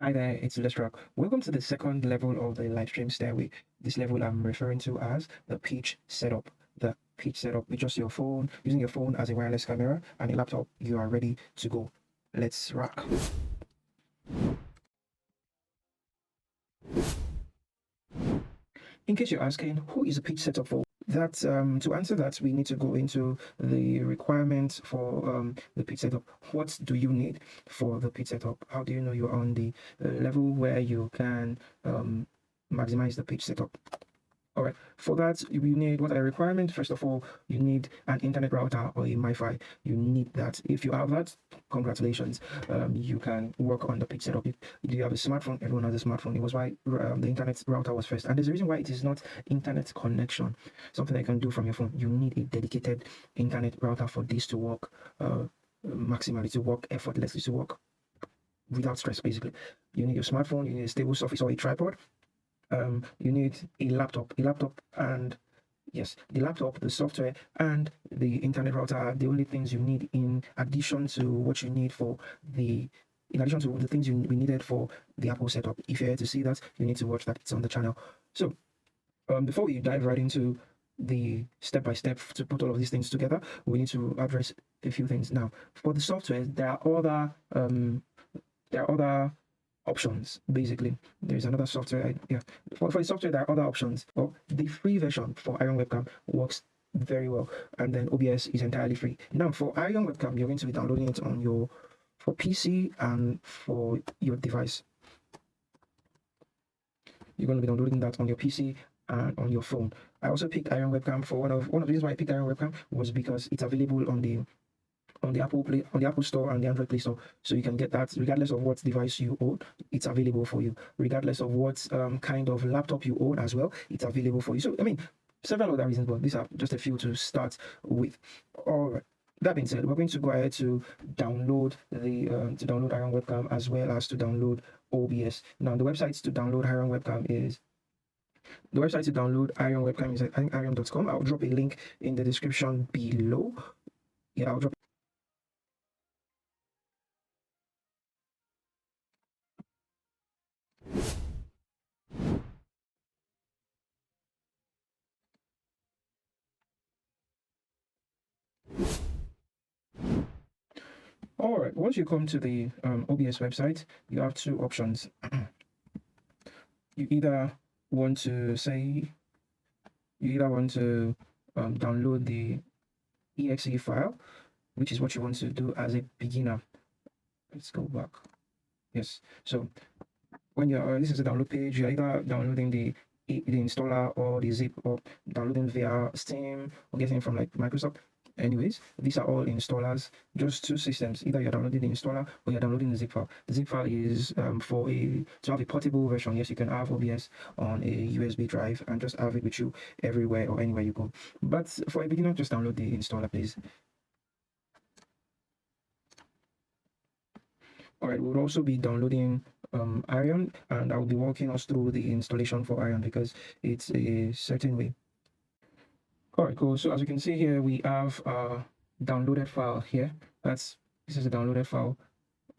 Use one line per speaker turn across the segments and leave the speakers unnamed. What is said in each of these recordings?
Hi there, it's Rahc. Welcome to the second level of the Livestream Stairway. This level I'm referring to as the pitch setup. The pitch setup with just your phone, using your phone as a wireless camera and a laptop, you are ready to go. Let's rock. In case you're asking, who is a pitch setup for? That to answer that, we need to go into the requirements for the pitch setup. What do you need for the pitch setup? How do you know you're on the level where you can maximize the pitch setup? All right, for that, you need what are requirements? First of all, you need an internet router or a Wi-Fi. You need that. If you have that, congratulations. You can work on the pitch setup. If you have a smartphone, everyone has a smartphone. It was why the internet router was first. And there's a reason why it is not internet connection, something that you can do from your phone. You need a dedicated internet router for this to work maximally, to work effortlessly, to work without stress, basically. You need your smartphone, you need a stable surface or a tripod. You need a laptop, and yes, the laptop, the software, and the internet router are the only things you need in addition to what you need for the in addition to the things we needed for the Apple setup. If you're here to see that, you need to watch that. It's on the channel. So before we dive right into the step-by-step to put all of these things together, we need to address a few things. Now, for the software, there are other options. Basically, there's another software. For the software, there are other options. Well, the free version for Iron Webcam works very well, and then OBS is entirely free. Now, for Iron Webcam, you're going to be downloading it on your PC and for your device. You're going to be downloading that on your PC and on your phone. I also picked Iron Webcam for one of the reasons why I picked Iron Webcam was because it's available on the Apple Store and the Android Play Store, so you can get that regardless of what device you own. It's available for you, regardless of what kind of laptop you own as well. It's available for you. So I mean, several other reasons, but these are just a few to start with. All right. That being said, we're going to go ahead to download Iron Webcam as well as to download OBS. Now, the website to download Iron Webcam is I think iron.com. I'll drop a link in the description below. Yeah, I'll drop. All right, once you come to the OBS website, you have two options. You either want to download the exe file, which is what you want to do as a beginner. Let's go back. Yes, so when you're this is the download page, you're either downloading the installer or the zip, or downloading via Steam or getting from like Microsoft. Anyways, these are all installers, just two systems. Either you're downloading the installer or you're downloading the zip file. The zip file is to have a portable version. Yes, you can have OBS on a USB drive and just have it with you everywhere or anywhere you go. But for a beginner, just download the installer, please. All right, we'll also be downloading Iron, and I'll be walking us through the installation for Iron because it's a certain way. All right, cool. So as you can see here, we have a downloaded file here. This is a downloaded file,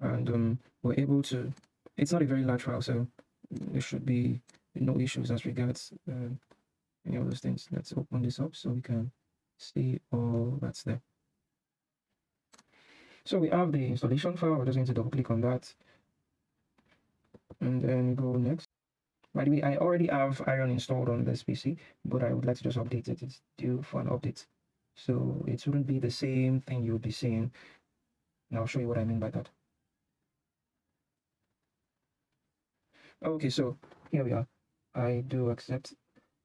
and we're able to. It's not a very large file, so there should be no issues as regards any of those things. Let's open this up so we can see all that's there. So we have the installation file. We're just going to double click on that, and then go next. By the way, I already have Iron installed on this PC, but I would like to just update it. It's due for an update. So it wouldn't be the same thing you would be seeing. And I'll show you what I mean by that. Okay, so here we are. I do accept.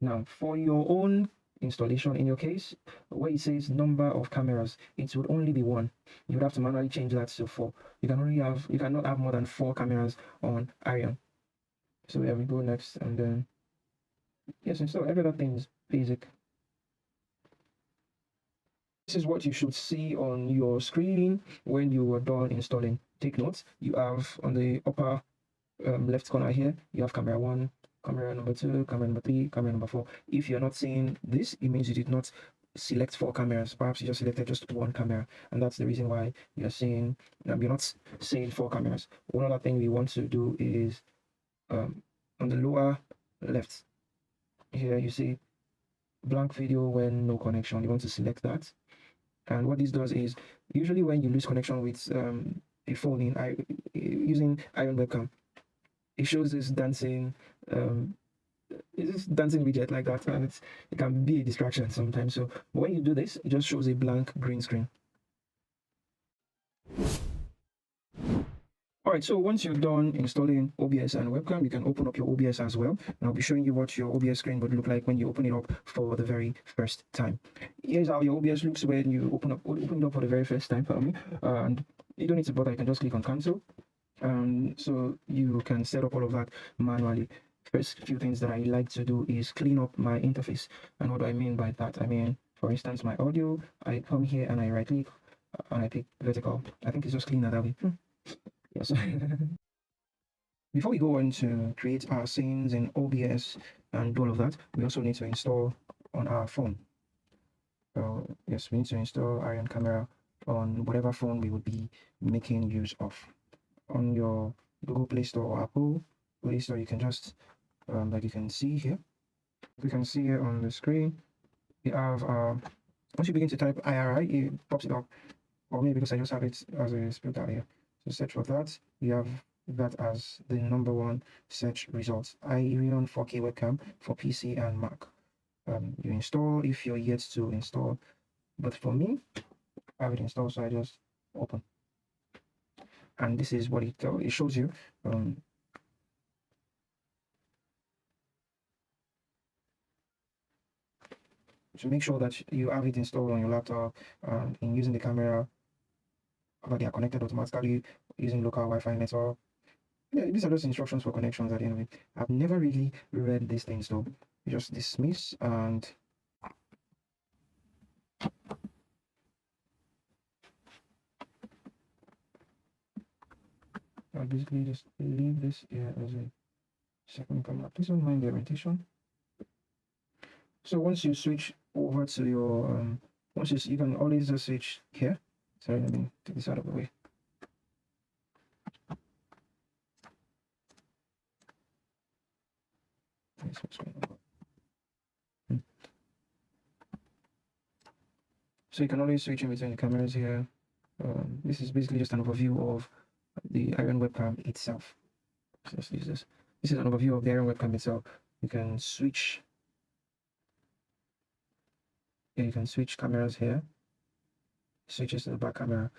Now, for your own installation, in your case, where it says number of cameras, it would only be one. You would have to manually change that to 4. You cannot have more than 4 cameras on Iron. So here we go next, and then yes, install every other thing is basic. This is what you should see on your screen when you are done installing. Take notes. You have on the upper left corner here, you have camera 1, camera number 2, camera number 3, camera number 4. If you're not seeing this, it means you did not select 4 cameras. Perhaps you just selected just 1 camera, and that's the reason why you're seeing you're not seeing 4 cameras. One other thing we want to do is on the lower left here, you see blank video when no connection. You want to select that, and what this does is usually when you lose connection with a phone using Iron Webcam, it shows this dancing it's just dancing widget like that, and it can be a distraction sometimes. So when you do this, it just shows a blank green screen. Alright, so once you're done installing OBS and webcam, you can open up your OBS as well. And I'll be showing you what your OBS screen would look like when you open it up for the very first time. Here's how your OBS looks when you open it up for the very first time for me. And you don't need to bother, you can just click on cancel. So you can set up all of that manually. First few things that I like to do is clean up my interface. And what do I mean by that? I mean, for instance, my audio, I come here and I right click and I pick vertical. I think it's just cleaner that way. Yes. Before we go on to create our scenes in OBS and do all of that, we also need to install on our phone. So yes, we need to install Iron Camera on whatever phone we would be making use of. On your Google Play Store or Apple Play Store, you can just like you can see here. We can see here on the screen, we have once you begin to type IRI, it pops it up, or maybe because I just have it as a spelled out here. So search for that. You have that as the #1 search results. Iron 4K webcam for PC and Mac. You install if you're yet to install, but for me, I have it installed, so I just open. And this is what it shows you. To make sure that you have it installed on your laptop in using the camera, that they are connected automatically using local Wi-Fi network. Yeah, these are just instructions for connections at the end of it. I've never really read these things though. You just dismiss and I'll basically just leave this here as a second camera. Please don't mind the orientation. So once you switch over to your you can always just switch here. Sorry, let me take this out of the way. So you can always switch in between the cameras here. This is basically just an overview of the Iron Webcam itself. So let's use this. This is an overview of the Iron Webcam itself. You can switch. Yeah, you can switch cameras here. Switches to the back camera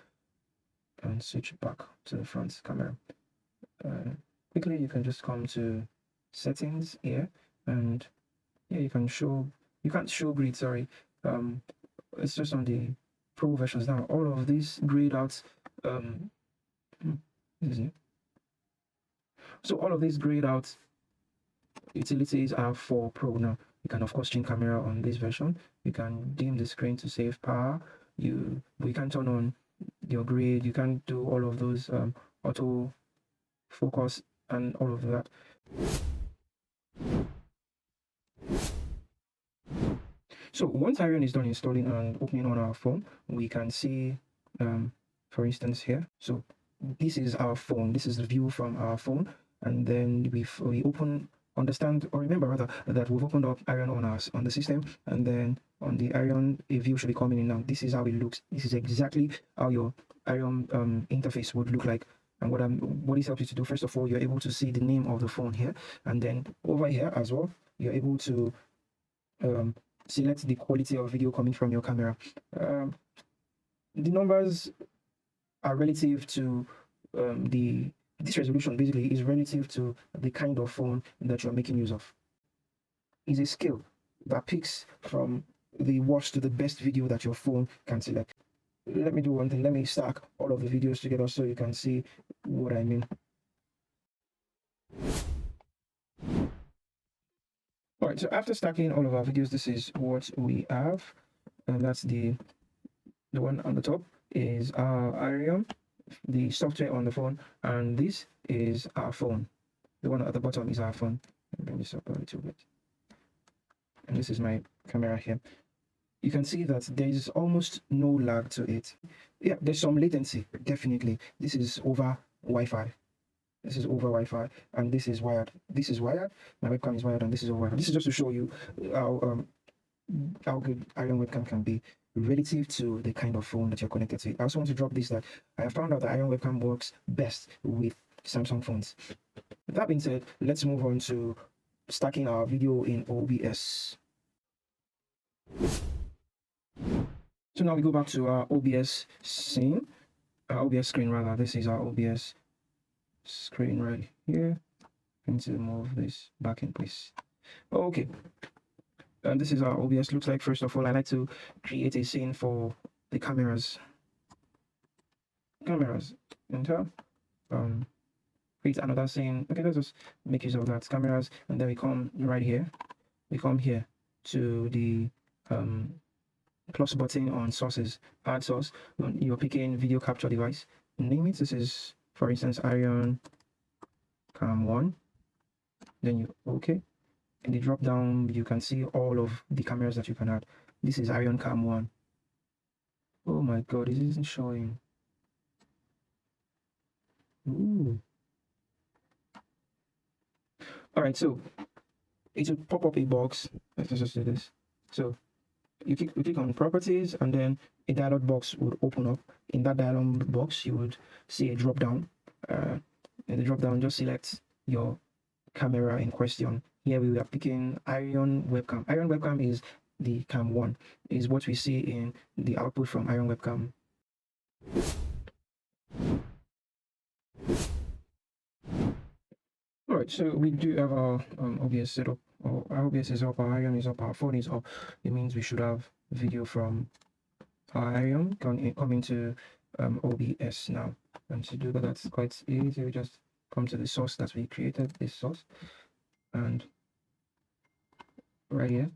and switch back to the front camera. Quickly, you can just come to settings here, and yeah, you can't show grid. Sorry, it's just on the pro versions now. All of these grayed out. This is it. So all of these grayed out utilities are for pro now. You can of course change camera on this version. You can dim the screen to save power. You can turn on your grid. You can do all of those auto focus and all of that. So once Iron is done installing and opening on our phone, we can see, for instance here. So this is our phone. This is the view from our phone, and then we remember rather that we've opened up Iron on the system, and then on the Iron a view should be coming in now. This is how it looks. This is exactly how your Iron interface would look like. And what this helps you to do, first of all, you're able to see the name of the phone here, and then over here as well, you're able to select the quality of video coming from your camera. The numbers are relative to this resolution basically is relative to the kind of phone that you're making use of. It's a scale that picks from the worst to the best video that your phone can select. Let me do one thing. Let me stack all of the videos together so you can see what I mean. All right, so after stacking all of our videos, this is what we have, and that's the one on the top is our Iron, the software on the phone, and this is our phone. The one at the bottom is our phone. Let me bring this up a little bit. And this is my camera here. you can see that there is almost no lag to it. Yeah, there's some latency, definitely. This is over Wi-Fi. This is over Wi-Fi, and this is wired. This is wired. My webcam is wired, and this is over Wi-Fi. This is just to show you how good Iron webcam can be relative to the kind of phone that you're connected to. I also want to drop this, that I have found out that Iron webcam works best with Samsung phones. With that being said, let's move on to stacking our video in OBS. So now we go back to our OBS scene, OBS screen rather. This is our OBS screen right here. I need to move this back in place. Okay. And this is our OBS looks like. First of all, I like to create a scene for the cameras. Enter. Create another scene. Okay, let's just make use of that. Cameras, and then we come right here. We come here to the plus button on sources. Add source. When you're picking video capture device, name it. This is, for instance, Iron Cam 1. Then you okay. In the drop down, you can see all of the cameras that you can add. This is Iron Cam 1. Oh my god, this isn't showing. Ooh. Alright, so it will pop up a box. Let's just do this. So you click on properties, and then a dialog box would open up. In that dialog box, you would see a drop down. In the drop down, just select your camera in question. Here we are picking Iron webcam. Iron webcam is the Cam 1, is what we see in the output from Iron webcam. Alright, so we do have our OBS setup. Our OBS is up, our Iron is up, our phone is up. It means we should have video from our Iron coming to OBS now. And to do that, that's quite easy. We just come to the source that we created, this source, and right here,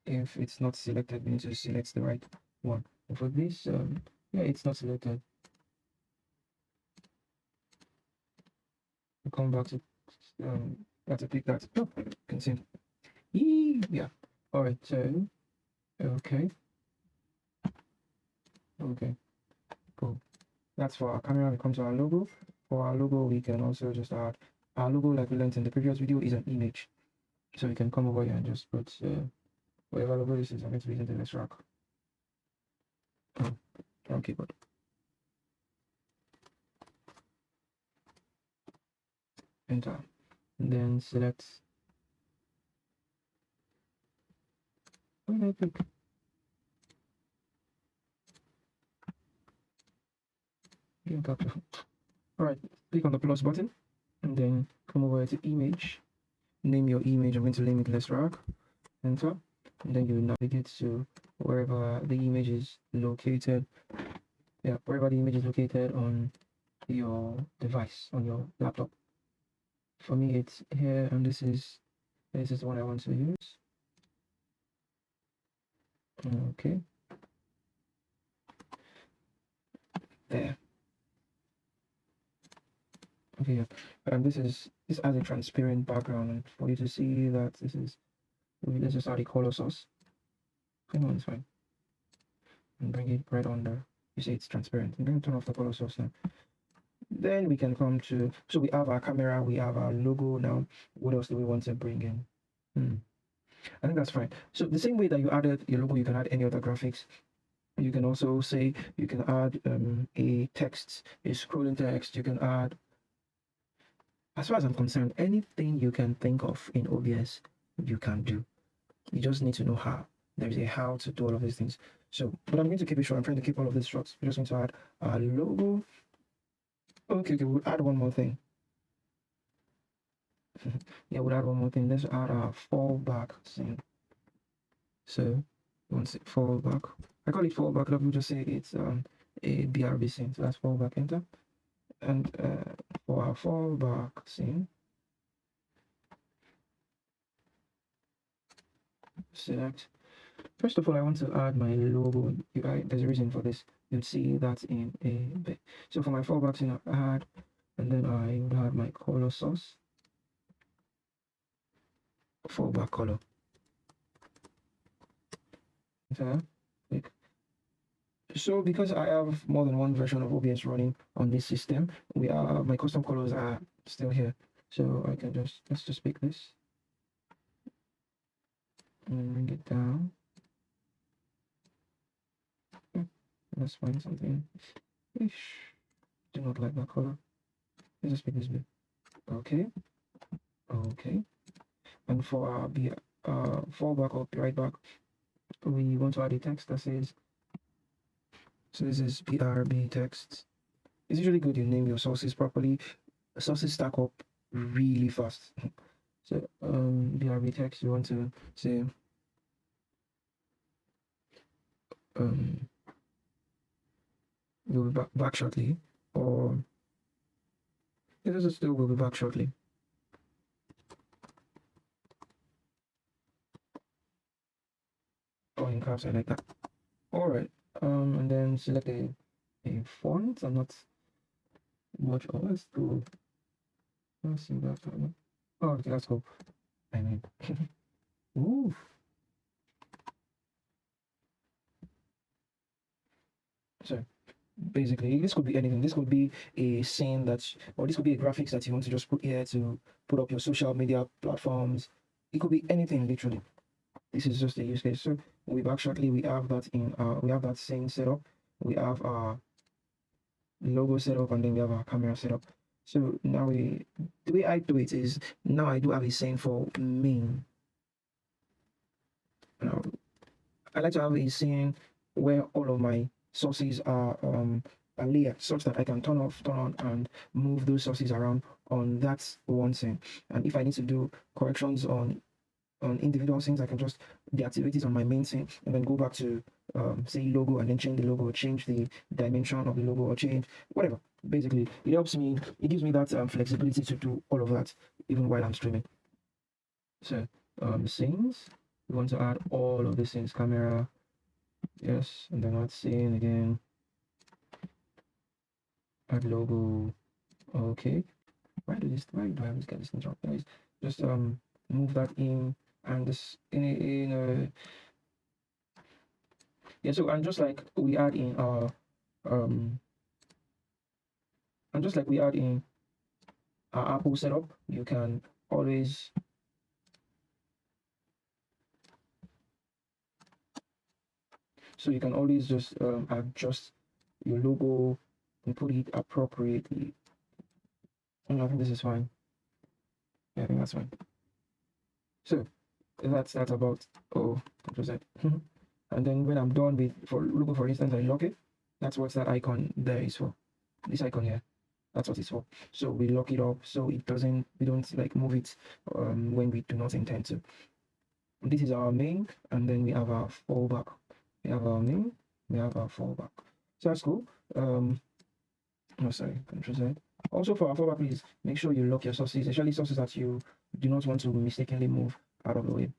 if it's not selected, we need to select the right one. And for this, yeah, it's not selected. We'll come back to pick that. Oh, continue. Yeah. All right. So, okay. Cool. That's for our camera. We come to our logo. For our logo, we can also just add our logo, like we learned in the previous video, is an image. So we can come over here and just put whatever logo this is. I'm going to be using the Rahc. Okay, good. Enter. And then select. Okay, click. Alright, click on the plus button and then come over to image. Name your image. I'm going to name it Rahc. Enter. And then you navigate to wherever the image is located. Yeah, wherever the image is located on your device, on your laptop. For me, it's here, and this is the one I want to use. Okay. There. Okay, yeah. And this has a transparent background, and for you to see that this is, let's just add a color source. Come on, it's fine. And bring it right under. You see it's transparent. I'm going to turn off the color source now. Then we can come to, so we have our camera, we have our logo now. What else do we want to bring in? I think that's fine. So the same way that you added your logo, you can add any other graphics. You can also say, you can add a text, a scrolling text. You can add, as far as I'm concerned, anything you can think of in OBS, you can do. You just need to know how. There's a how to do all of these things. So, but I'm going to keep it short. I'm trying to keep all of this short. We're just going to add our logo. Okay, we'll add one more thing. Yeah, we'll add one more thing. Let's add our fallback scene. So, once it fallback, I call it fallback. Let me just say it's a BRB scene. So that's fallback. Enter. And for our fallback scene, select. First of all, I want to add my logo. There's a reason for this. You'll see that in a bit. So for my fallback scene, I add, and then I would add my color source. fallback color. Click. So because I have more than one version of OBS running on this system, my custom colors are still here. So I can let's just pick this and bring it down. Let's find something. Ish. Do not like that color. Let's just pick this blue. Okay. Okay. And for our fallback or right back, we want to add a text that says, so this is BRB text. It's usually good you name your sources properly. Sources stack up really fast. So BRB text, you want to say we'll be back shortly, or it is still we'll be back shortly. Or in caps, I like that. All right, and then select a font. I'm not much. Oh, let's go. Let's see that. Oh, okay, let's go. I mean, ooh. So basically, this could be anything. This could be a scene or this could be a graphics that you want to just put here to put up your social media platforms. It could be anything, literally. This is just a use case. So we'll be back shortly. We have that we have that scene set up. We have our logo set up, and then we have our camera set up. So now the way I do it is, now I do have a scene for main. Now I like to have a scene where all of my sources are layered, such that I can turn off, turn on, and move those sources around on that one scene. And if I need to do corrections on individual scenes, I can just deactivate it on my main scene and then go back to say logo, and then change the logo, or change the dimension of the logo, or change whatever. Basically, it helps me, it gives me that flexibility to do all of that even while I'm streaming. So scenes, we want to add all of the scenes. Camera, yes, and then add scene again, add logo. Okay, why do I always get this thing wrong? Anyways, just move that in, and this in a yeah. So and just like we add in our and just like we add in our Apple setup, you can always just adjust your logo and put it appropriately. And I think this is fine. Yeah, I think that's fine. So that's about Control Z. And then when I'm done with for logo, for instance, I lock it. That's what that icon there is for. This icon here. That's what it's for. So we lock it up so we don't like move it when we do not intend to. This is our main, and then we have our fallback. We have our main, we have our fallback. So that's cool. No, sorry, Control Z. Also for our fallback, please make sure you lock your sources, especially sources that you do not want to mistakenly move out of the way.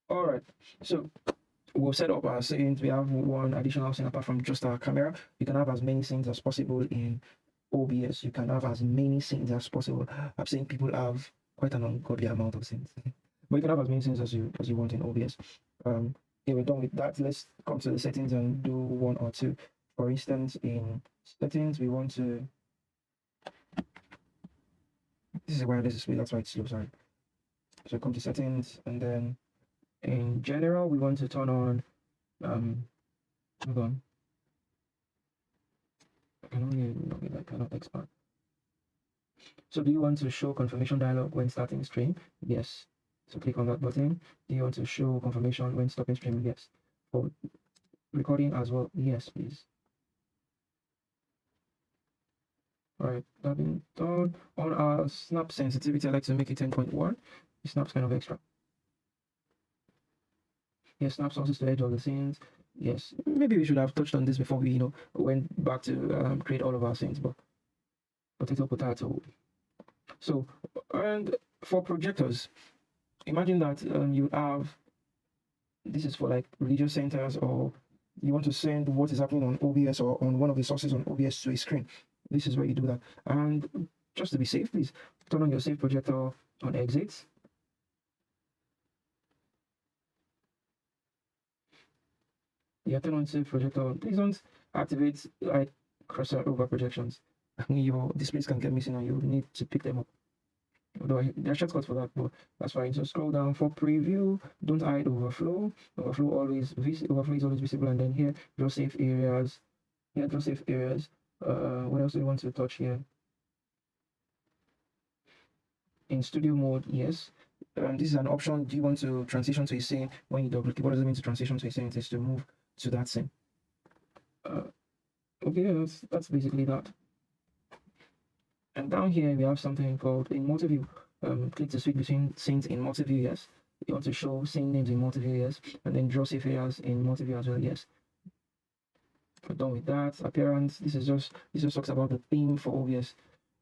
All right, so we'll set up our scenes. We have one additional scene apart from just our camera. You can have as many scenes as possible in OBS. You can have as many scenes as possible. I've seen people have quite an ungodly amount of scenes, but you can have as many scenes as you want in OBS. Yeah, we're done with that. Let's come to the settings and do one or two. For instance, in settings, we want to. This is wireless display. That's why it's slow. Sorry. So come to settings, and then in general, we want to turn on. Hold on. I can only log it. I cannot expand. So do you want to show confirmation dialog when starting stream? Yes. So click on that button. Do you want to show confirmation when stopping stream? Yes. For recording as well? Yes, please. All right, that being done. On our snap sensitivity, I like to make it 10.1. It snaps kind of extra. Yes, snap sources to edge of the scenes. Yes, maybe we should have touched on this before we, went back to create all of our scenes, but potato. So, and for projectors, imagine that you have, this is for like religious centers, or you want to send what is happening on OBS or on one of the sources on OBS to a screen. This is where you do that. And just to be safe, please turn on your save projector on exit. Yeah, turn on save projector. Please don't activate like cursor over projections. Your displays can get missing and you need to pick them up. Although there are shortcuts for that, but that's fine. So scroll down for preview. Don't hide overflow. Overflow is always visible, and then here draw safe areas. Yeah, draw safe areas. What else do you want to touch here? In studio mode, yes. This is an option. Do you want to transition to a scene? When you double click, what does it mean to transition to a scene? It is to move to that scene. Okay, that's basically that. And down here we have something called in multi-view. Click to switch between scenes in multi-view, yes. You want to show scene names in multi-view, yes. And then draw safe areas in multi-view as well, yes. We're done with that. Appearance, this just talks about the theme for OBS.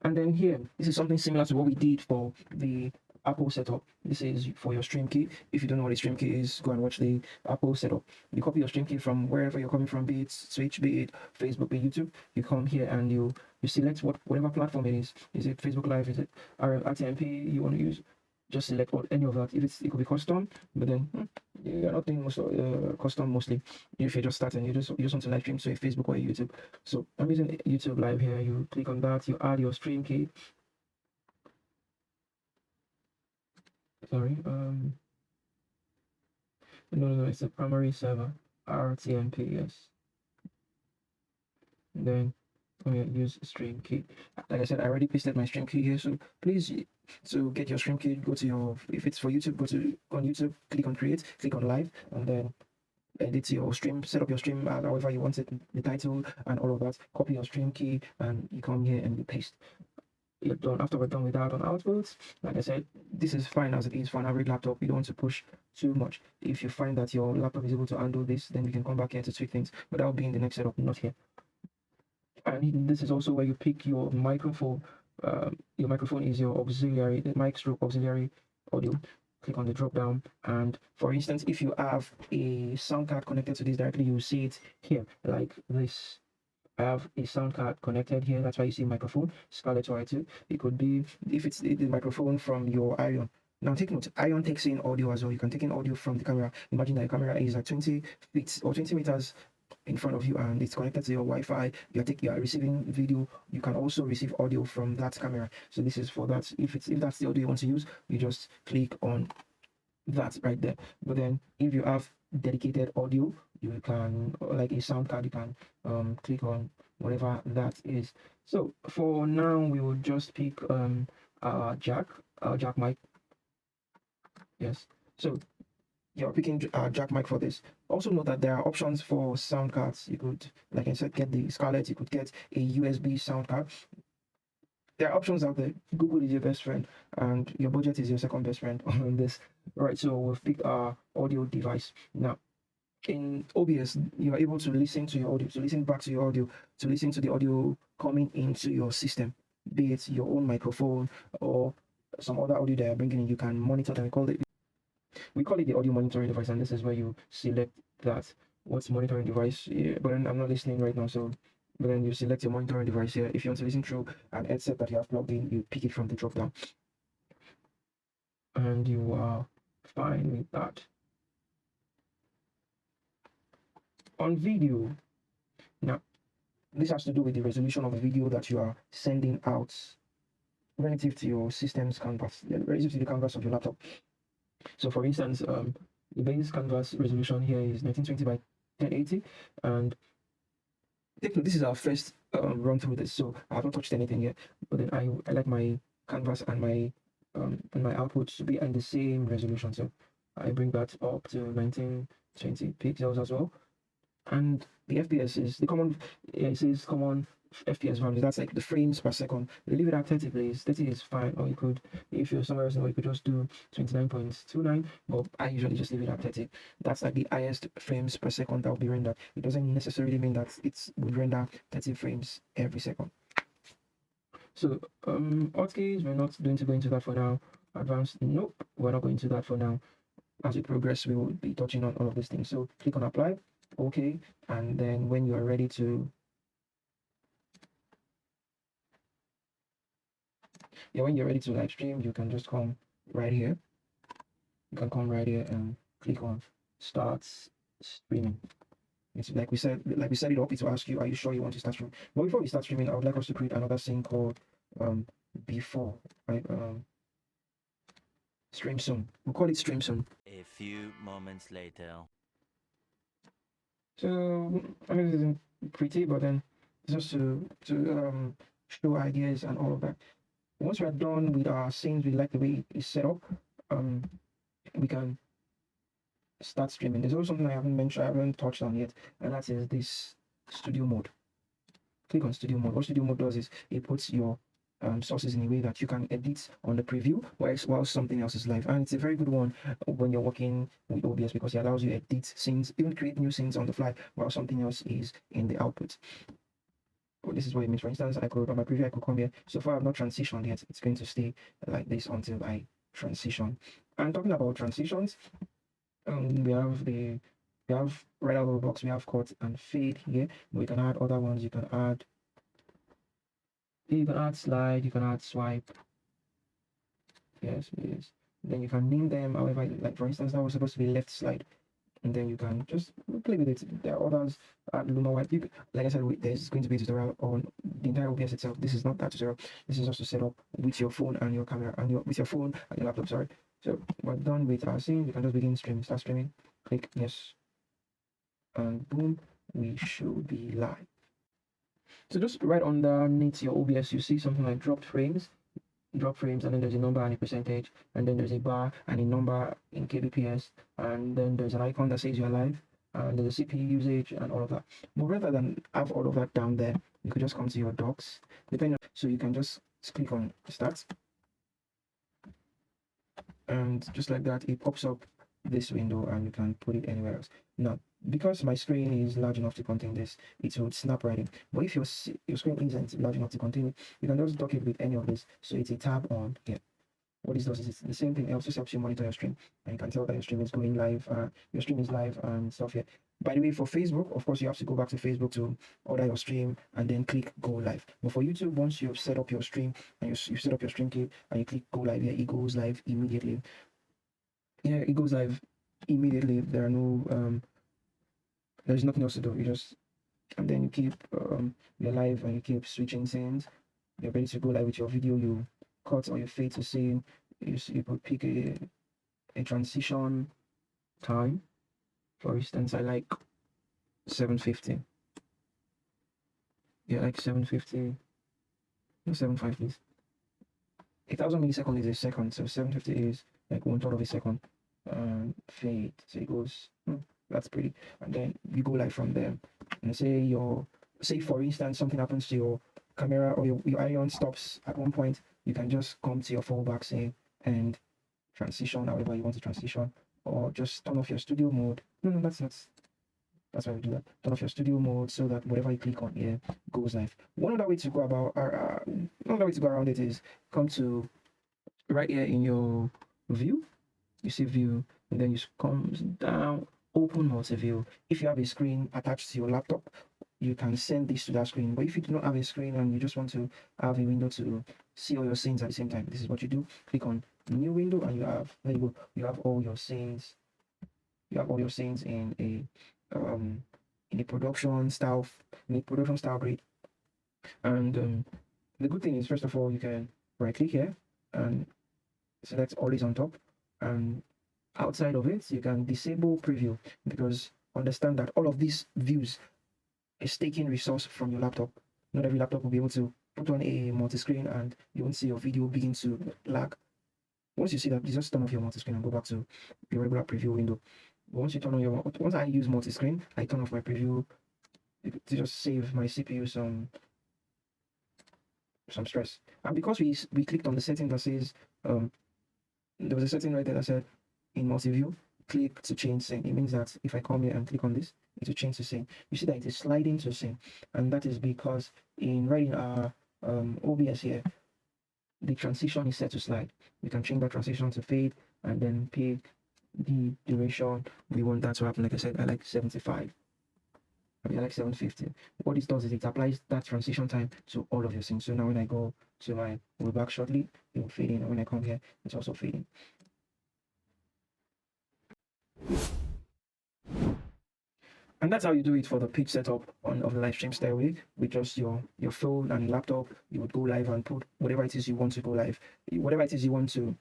And then here, this is something similar to what we did for the Apple setup. This is for your stream key. If you don't know what a stream key is, go and watch the Apple setup. You copy your stream key from wherever you're coming from, be it Twitch, be it Facebook, be it YouTube. You come here and you select whatever platform it is. Is it Facebook Live? Is it RTMP you want to use? Just select any of that. If it could be custom, but then you're not doing most custom mostly. If you're just starting, you just want to live stream to a Facebook or a YouTube. So I'm using YouTube Live here. You click on that. You add your stream key. Sorry. No, it's a primary server. RTMP, yes. And then use stream key. Like I said, I already pasted my stream key here. So please, to get your stream key, go to your, if it's for YouTube, go on YouTube, click on create, click on live, and then edit your stream, set up your stream however you want it, the title and all of that. Copy your stream key, and you come here and you paste. You're done. After we're done with that on outputs, like I said, this is fine as it is for an average laptop. You don't want to push too much. If you find that your laptop is able to handle this, then you can come back here to tweak things, but that will be in the next setup, not here. And this is also where you pick your microphone. Your microphone is your auxiliary, the mic stroke auxiliary audio. Click on the drop down, and for instance, if you have a sound card connected to this directly, you will see it here like this. I have a sound card connected here. That's why you see microphone Scarlett Y2. It could be if it's the microphone from your Ion. Now take note, Ion takes in audio as well. You can take in audio from the camera. Imagine that the camera is at 20 feet or 20 meters in front of you, and it's connected to your Wi-Fi. You are receiving video. You can also receive audio from that camera. So this is for that. If that's the audio you want to use, you just click on that right there. But then if you have dedicated audio, you can, like a sound card, you can click on whatever that is. So for now, we will just pick jack mic. Yes. So you're picking jack mic for this. Also note that there are options for sound cards. You could, like I said, get the Scarlett. You could get a USB sound card. There are options out there. Google is your best friend, and your budget is your second best friend on this. Right, so we'll pick our audio device. Now, in OBS, you are able to listen to your audio, to listen back to your audio, to listen to the audio coming into your system, be it your own microphone or some other audio that you're bringing in. You can monitor them. We call it the audio monitoring device, and this is where you select that. What's monitoring device? Yeah, but then I'm not listening right now, so but then you select your monitoring device here. If you want to listen through an headset that you have plugged in, you pick it from the drop down, and you are fine with that. On video, now this has to do with the resolution of the video that you are sending out relative to your system's canvas, relative to the canvas of your laptop. So for instance, the base canvas resolution here is 1920 by 1080, and this is our first run through this, so I haven't touched anything yet. But then I like my canvas and my output to be in the same resolution, so I bring that up to 1920 pixels as well. And the FPS is the common. It says common FPS value. That's like the frames per second. Leave it at 30, please. 30 is fine. Or you could, if you're somewhere else, you could just do 29.29. But I usually just leave it at 30. That's like the highest frames per second that will be rendered. It doesn't necessarily mean that it would render 30 frames every second. So hotkeys, we're not going to go into that for now. Advanced, nope, we're not going to that for now. As we progress, we will be touching on all of these things. So click on apply. Okay, and then when you are ready to Yeah, when you're ready to live stream, you can just come right here. You can come right here and click on start streaming. It's like we set it up. It will ask you, are you sure you want to start streaming? But before we start streaming, I would like us to create another scene called before, right? Stream soon. We'll call it stream soon.
A few moments later.
So I mean, this isn't pretty, but then just to show ideas and all of that. Once we're done with our scenes, we like the way it's set up. We can start streaming. There's also something I haven't mentioned, I haven't touched on yet, and that is this studio mode. Click on studio mode. What studio mode does is it puts your sources in a way that you can edit on the preview while something else is live, and it's a very good one when you're working with OBS because it allows you to edit scenes, even create new scenes on the fly while something else is in the output. Well, this is what it means. For instance, I could on my preview, I could come here. So far, I've not transitioned yet. It's going to stay like this until I transition. And talking about transitions, we have right out of the box, we have cut and fade here. We can add other ones. You can add slide, you can add swipe. Yes. Then you can name them however, like for instance, that was supposed to be left slide. And then you can just play with it. There are others at Luma White. Like I said, there's going to be a tutorial on the entire OBS itself. This is not that tutorial. This is just to set up with your phone and your camera and with your phone and your laptop. Sorry. So we're done with our scene. You can just begin streaming. Start streaming. Click yes, and boom, we should be live. So just right underneath your OBS, you see something like drop frames, and then there's a number and a percentage, and then there's a bar and a number in kbps, and then there's an icon that says you're live, and there's a CPU usage and all of that. But rather than have all of that down there, you could just come to your docs, so you can just click on start, and just like that, it pops up this window, and you can put it anywhere else. Now, because my screen is large enough to contain this, it would snap right in. But if your screen isn't large enough to contain it, you can just dock it with any of this. So it's a tab on here. What this does is it's the same thing. It also helps you monitor your stream, and you can tell that your stream is going live. Your stream is live and stuff here. By the way, for Facebook, of course, you have to go back to Facebook to order your stream and then click go live. But for YouTube, once you've set up your stream and you set up your stream key and you click go live, yeah, it goes live immediately. Yeah, it goes live immediately. There are no there's nothing else to do. You just, and then you keep your live and you keep switching scenes. You're ready to go live with your video. You cut or you fade to scene. You could pick a transition time. For instance, I like 750. Yeah, like 750. No, 75 please. 1,000 milliseconds is a second, so 750 is like 1/3 of a second. Fade, so it goes. That's pretty. And then you go live from there. And say for instance something happens to your camera or your iron stops at one point, you can just come to your fallback scene and transition however you want to transition, or just turn off your studio mode. No, that's why we do that. Turn off your studio mode so that whatever you click on here goes live. Another way to go around it is come to right here in your view. You see view, and then you come down, open multi-view. If you have a screen attached to your laptop, you can send this to that screen. But if you do not have a screen and you just want to have a window to see all your scenes at the same time, this is what you do. Click on new window, and there you go. You have all your scenes. You have all your scenes in a production style grid. And the good thing is, first of all, you can right click here and select always on top, and outside of it you can disable preview, because understand that all of these views is taking resource from your laptop. Not every laptop will be able to put on a multi-screen and you won't see your video begin to lag. Once you see that, just turn off your multi-screen and go back to your regular preview window. Once I use multi-screen, I turn off my preview to just save my CPU some stress. And because we clicked on the setting that says there was a setting right there that said in multi-view, click to change scene. It means that if I come here and click on this, it will change to scene. You see that it is sliding to scene, and that is because right in our OBS here, the transition is set to slide. We can change that transition to fade and then pick the duration we want that to happen. Like I said, I like 75. I like 750. What this does is it applies that transition time to all of your scenes. So now when I go to my way back shortly, it will fade in. And when I come here, it's also fading. And that's how you do it for the pitch setup of the Livestream Stairway with just your phone and laptop. You would go live and put whatever it is you want to go live, whatever it is you want to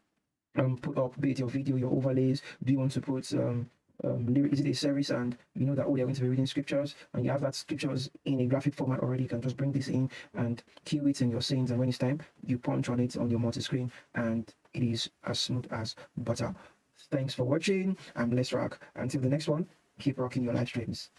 put up, be it your video, your overlays. Do you want to put is it a service and you know that they're going to be reading scriptures and you have that scriptures in a graphic format already? You can just bring this in and cue it in your scenes, and when it's time, you punch on it on your multi-screen and it is as smooth as butter. Thanks for watching. I'm Rahc. Until the next one, keep rocking your live streams.